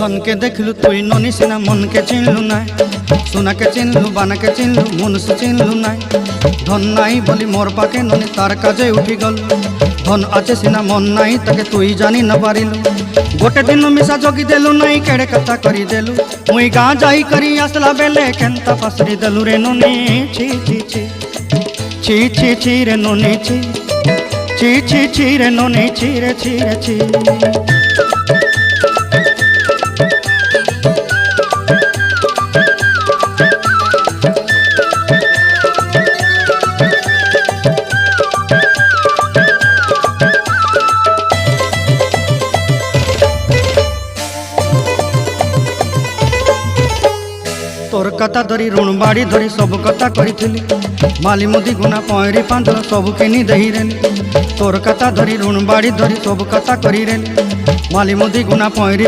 धन के देखलु तुई ननी सिना मन के चिन्हलु ना सोना के चिन्हलु बाना के चिन्हलु मनुष्य चिन्हलु ना धन नाई बोली मोर पाके ननी तार काजे उठी गल धन आचे सिना मन नाई ताके तुई जानी न पारिलु गोटे दिन मिसा जगी देलु नाई केड़े कथा करी देलु मुई गाँ जाई करी आसला बेले केंता फासरी देलु रे ननी छी छी छी छी छी छी रे ननी छी छी छी छी रे ननी छी रे छी रे छी। तोर कथा धरी ऋण बाड़ी धरी सब कथा करी माली मुदी गुना पहरी पांदर सब किनी दही रेली तोर कथा धरी ऋण बाड़ी धरी सब कथा करी रेली माली मुदी गुना पहरी